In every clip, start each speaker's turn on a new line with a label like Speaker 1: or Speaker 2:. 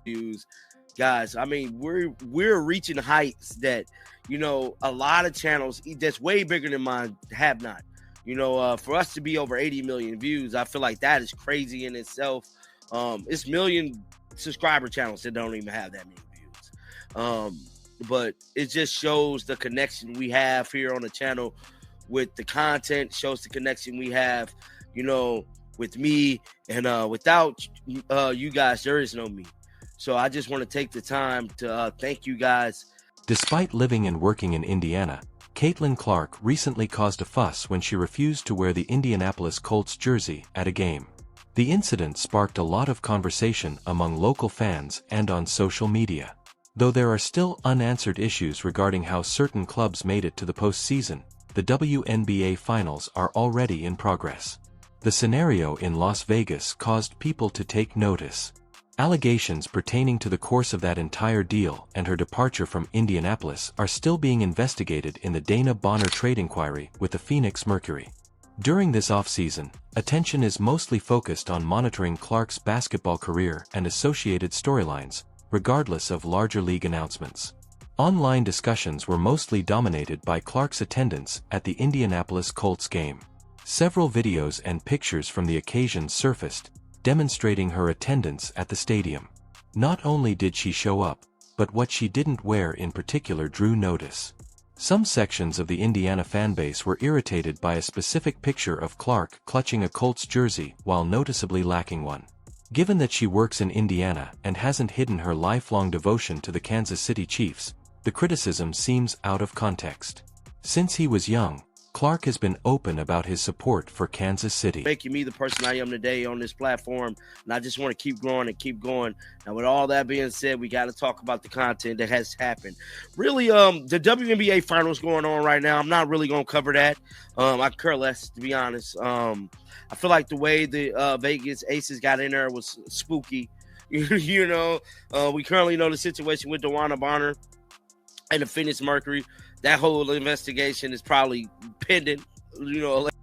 Speaker 1: views. Guys, I mean, we're reaching heights that, a lot of channels that's way bigger than mine have not. For us to be over 80 million views, I feel like that is crazy in itself. It's million subscriber channels that don't even have that many views. But it just shows the connection we have here on the channel with the content, shows the connection we have, with me. And without you guys, there is no me. So I just want to take the time to thank you guys.
Speaker 2: Despite living and working in Indiana, Caitlin Clark recently caused a fuss when she refused to wear the Indianapolis Colts jersey at a game. The incident sparked a lot of conversation among local fans and on social media. Though there are still unanswered issues regarding how certain clubs made it to the postseason, the WNBA Finals are already in progress. The scenario in Las Vegas caused people to take notice. Allegations pertaining to the course of that entire deal and her departure from Indianapolis are still being investigated in the Dana Bonner trade inquiry with the Phoenix Mercury. During this offseason, attention is mostly focused on monitoring Clark's basketball career and associated storylines, regardless of larger league announcements. Online discussions were mostly dominated by Clark's attendance at the Indianapolis Colts game. Several videos and pictures from the occasion surfaced, demonstrating her attendance at the stadium. Not only did she show up, but what she didn't wear in particular drew notice. Some sections of the Indiana fanbase were irritated by a specific picture of Clark clutching a Colts jersey while noticeably lacking one. Given that she works in Indiana and hasn't hidden her lifelong devotion to the Kansas City Chiefs, the criticism seems out of context. Since he was young, Clark has been open about his support for Kansas City.
Speaker 1: Making me the person I am today on this platform, and I just want to keep growing and keep going. Now, with all that being said, we got to talk about the content that has happened. Really, the WNBA Finals going on right now. I'm not really going to cover that. I care less, to be honest. I feel like the way the Vegas Aces got in there was spooky. We currently know the situation with DeWanna Bonner and the Phoenix Mercury. That whole investigation is probably pending.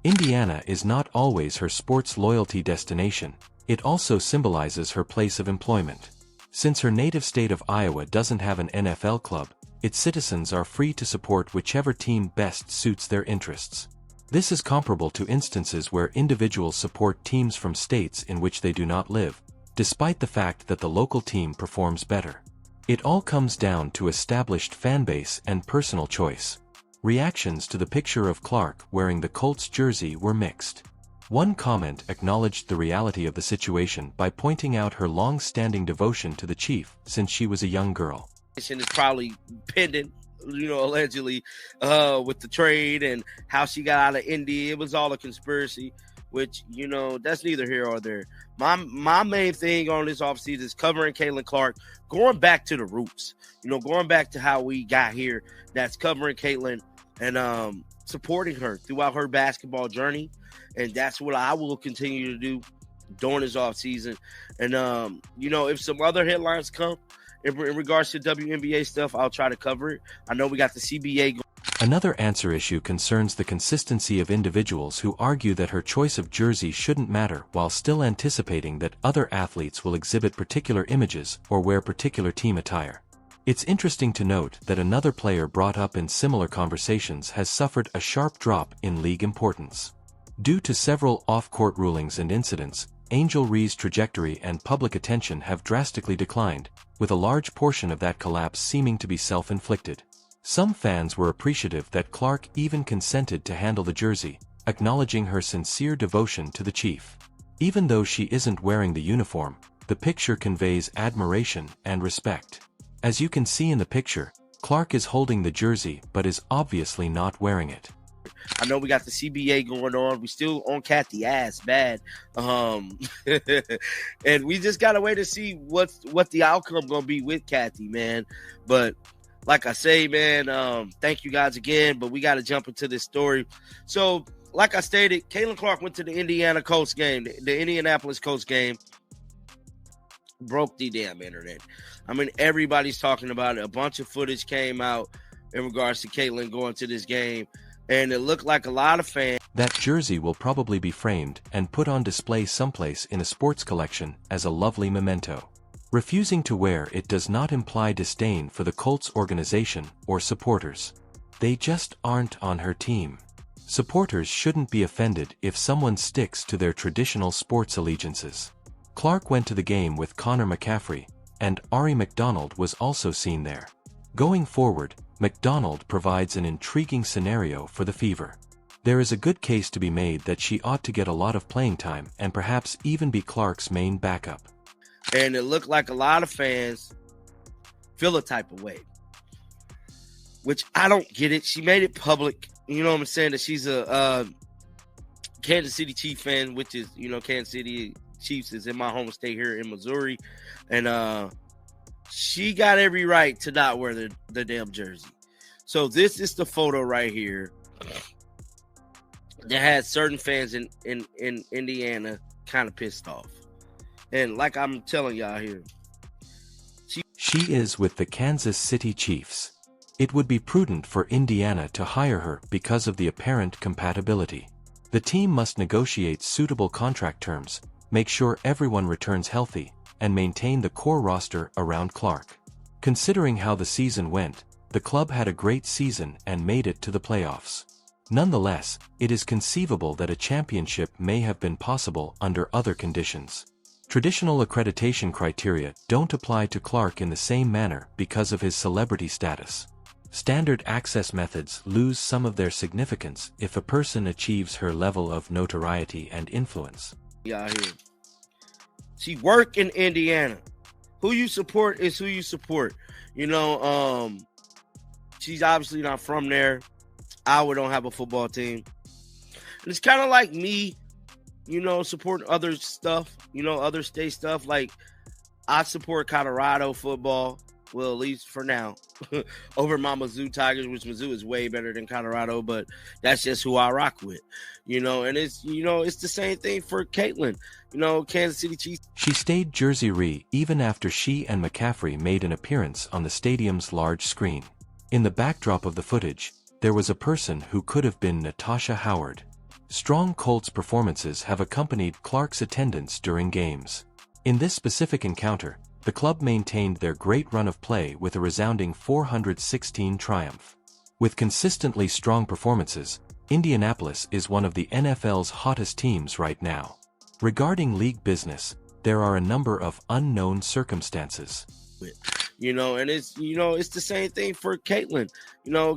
Speaker 2: Indiana is not always her sports loyalty destination. It also symbolizes her place of employment. Since her native state of Iowa doesn't have an NFL club, its citizens are free to support whichever team best suits their interests. This is comparable to instances where individuals support teams from states in which they do not live, despite the fact that the local team performs better. It all comes down to established fanbase and personal choice. Reactions to the picture of Clark wearing the Colts jersey were mixed. One comment acknowledged the reality of the situation by pointing out her long-standing devotion to the Chief since she was a young girl.
Speaker 1: It's probably pending, allegedly, with the trade and how she got out of Indy. It was all a conspiracy, which, that's neither here or there. My main thing on this offseason is covering Caitlin Clark, going back to the roots, going back to how we got here. That's covering Caitlin and supporting her throughout her basketball journey. And that's what I will continue to do during this offseason. And, if some other headlines come in regards to WNBA stuff, I'll try to cover it. I know we got the CBA going.
Speaker 2: Another answer issue concerns the consistency of individuals who argue that her choice of jersey shouldn't matter while still anticipating that other athletes will exhibit particular images or wear particular team attire. It's interesting to note that another player brought up in similar conversations has suffered a sharp drop in league importance. Due to several off-court rulings and incidents, Angel Ree's trajectory and public attention have drastically declined, with a large portion of that collapse seeming to be self-inflicted. Some fans were appreciative that Clark even consented to handle the jersey, acknowledging her sincere devotion to the Chief. Even though she isn't wearing the uniform, the picture conveys admiration and respect. As you can see in the picture, Clark is holding the jersey but is obviously not wearing it.
Speaker 1: I know we got the CBA going on. We still on Kathy ass bad. And we just got to wait to see what the outcome going to be with Kathy, man. But like I say, man, thank you guys again, but we got to jump into this story. So, like I stated, Caitlin Clark went to the Indianapolis Colts game, broke the damn internet. I mean, everybody's talking about it. A bunch of footage came out in regards to Caitlin going to this game, and it looked like a lot of fans.
Speaker 2: That jersey will probably be framed and put on display someplace in a sports collection as a lovely memento. Refusing to wear it does not imply disdain for the Colts organization or supporters. They just aren't on her team. Supporters shouldn't be offended if someone sticks to their traditional sports allegiances. Clark went to the game with Connor McCaffrey, and Ari McDonald was also seen there. Going forward, McDonald provides an intriguing scenario for the Fever. There is a good case to be made that she ought to get a lot of playing time and perhaps even be Clark's main backup.
Speaker 1: And it looked like a lot of fans feel a type of way, which I don't get it. She made it public. You know what I'm saying? That she's a Kansas City Chiefs fan, which is, Kansas City Chiefs is in my home state here in Missouri. And she got every right to not wear the damn jersey. So this is the photo right here that had certain fans in Indiana kind of pissed off. And like I'm telling y'all here,
Speaker 2: she is with the Kansas City Chiefs. It would be prudent for Indiana to hire her because of the apparent compatibility. The team must negotiate suitable contract terms, make sure everyone returns healthy, and maintain the core roster around Clark. Considering how the season went, the club had a great season and made it to the playoffs. Nonetheless, it is conceivable that a championship may have been possible under other conditions. Traditional accreditation criteria don't apply to Clark in the same manner because of his celebrity status. Standard access methods lose some of their significance if a person achieves her level of notoriety and influence.
Speaker 1: Yeah, here. She work in Indiana. Who you support is who you support. She's obviously not from there. Iowa don't have a football team. And it's kind of like me, supporting other stuff, other state stuff. Like, I support Colorado football, well, at least for now, over my Mizzou Tigers, which Mizzou is way better than Colorado, but that's just who I rock with, and it's, it's the same thing for Caitlin, Kansas City Chiefs.
Speaker 2: She stayed jersey-free even after she and McCaffrey made an appearance on the stadium's large screen. In the backdrop of the footage, there was a person who could have been Natasha Howard. Strong Colts performances have accompanied Clark's attendance during games. In this specific encounter, the club maintained their great run of play with a resounding 416 triumph. With consistently strong performances, Indianapolis is one of the NFL's hottest teams right now. Regarding league business, there are a number of unknown circumstances.
Speaker 1: And it's, it's the same thing for Caitlin.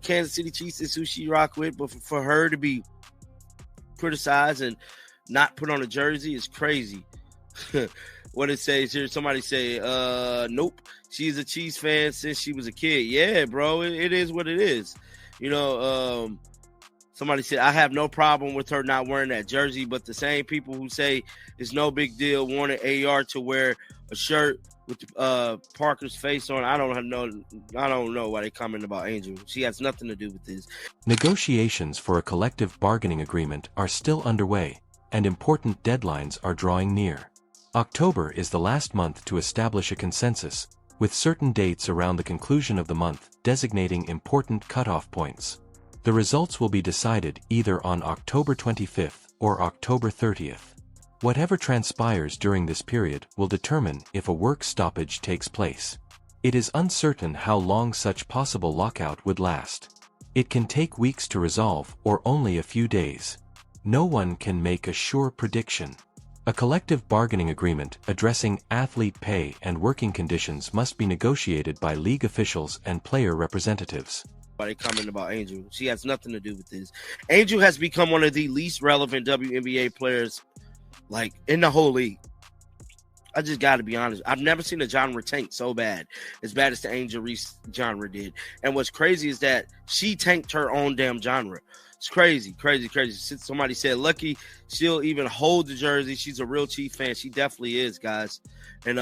Speaker 1: Kansas City Chiefs is who she rock with, but for her to be criticized and not put on a jersey is crazy. What it says here, somebody say, nope, she's a Chiefs fan since she was a kid. Yeah, bro, it is what it is. Somebody said, I have no problem with her not wearing that jersey, but the same people who say it's no big deal wanted AR to wear a shirt with Parker's face on. I don't know why they comment about Angel. She has nothing to do with this.
Speaker 2: Negotiations for a collective bargaining agreement are still underway, and important deadlines are drawing near. October is the last month to establish a consensus, with certain dates around the conclusion of the month designating important cutoff points. The results will be decided either on October 25th or October 30th. Whatever transpires during this period will determine if a work stoppage takes place. It is uncertain how long such possible lockout would last. It can take weeks to resolve or only a few days. No one can make a sure prediction. A collective bargaining agreement addressing athlete pay and working conditions must be negotiated by league officials and player representatives.
Speaker 1: They comment about Angel. She has nothing to do with this. Angel has become one of the least relevant WNBA players, in the whole league. I just got to be honest. I've never seen a genre tank so bad as the Angel Reese genre did. And what's crazy is that she tanked her own damn genre. It's crazy. Somebody said, lucky she'll even hold the jersey. She's a real Chief fan. She definitely is, guys. And,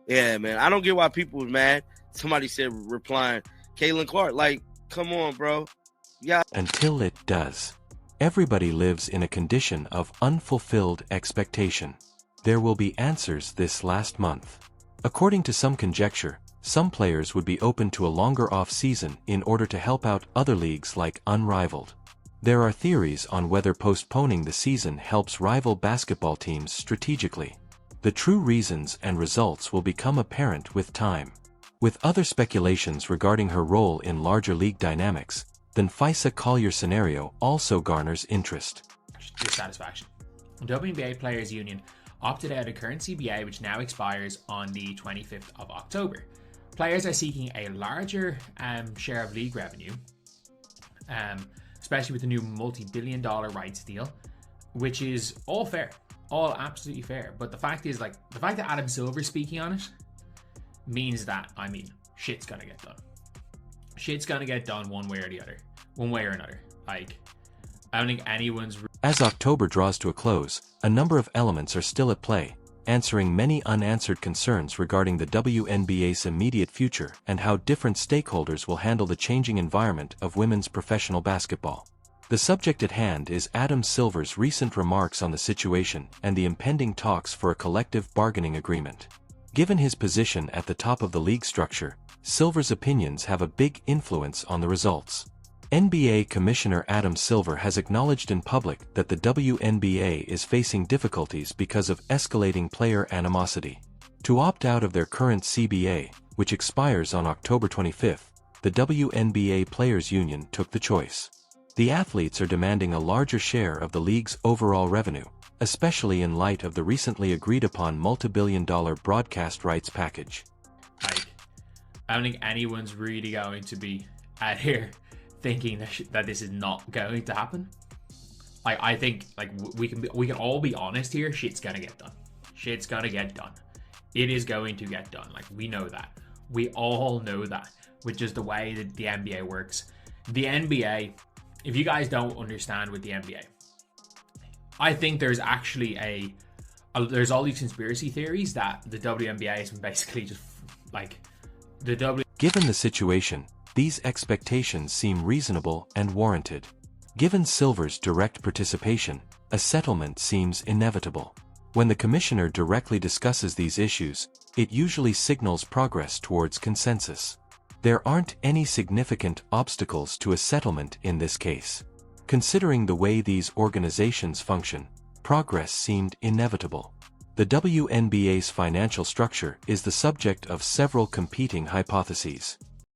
Speaker 1: yeah, man, I don't get why people are mad. Somebody said, replying, Caitlin Clark, come on, bro. Yeah.
Speaker 2: Until it does. Everybody lives in a condition of unfulfilled expectation. There will be answers this last month. According to some conjecture, some players would be open to a longer off-season in order to help out other leagues like Unrivaled. There are theories on whether postponing the season helps rival basketball teams strategically. The true reasons and results will become apparent with time. With other speculations regarding her role in larger league dynamics, the Nfisa Collier scenario also garners interest.
Speaker 3: Dissatisfaction. The WNBA Players Union opted out of current CBA, which now expires on the 25th of October. Players are seeking a larger share of league revenue, especially with the new multi-billion-dollar rights deal, which is all fair, all absolutely fair. But the fact is, the fact that Adam Silver's speaking on it means that, shit's gonna get done. Shit's gonna get done one way or another. I don't think anyone's...
Speaker 2: As October draws to a close, a number of elements are still at play, answering many unanswered concerns regarding the WNBA's immediate future and how different stakeholders will handle the changing environment of women's professional basketball. The subject at hand is Adam Silver's recent remarks on the situation and the impending talks for a collective bargaining agreement. Given his position at the top of the league structure, Silver's opinions have a big influence on the results. NBA Commissioner Adam Silver has acknowledged in public that the WNBA is facing difficulties because of escalating player animosity. To opt out of their current CBA, which expires on October 25th, the WNBA Players Union took the choice. The athletes are demanding a larger share of the league's overall revenue, especially in light of the recently agreed-upon multi-billion-dollar broadcast rights package.
Speaker 3: I don't think anyone's really going to be out here thinking that this is not going to happen. I think we can all be honest here. Shit's gonna get done. Shit's gonna get done. It is going to get done. We know that. We all know that. With just the way that the NBA works. The NBA, if you guys don't understand with the NBA, I think there's actually there's all these conspiracy theories that the WNBA has been basically just
Speaker 2: Given the situation, these expectations seem reasonable and warranted. Given Silver's direct participation, a settlement seems inevitable. When the commissioner directly discusses these issues, it usually signals progress towards consensus. There aren't any significant obstacles to a settlement in this case. Considering the way these organizations function, progress seemed inevitable. The WNBA's financial structure is the subject of several competing hypotheses.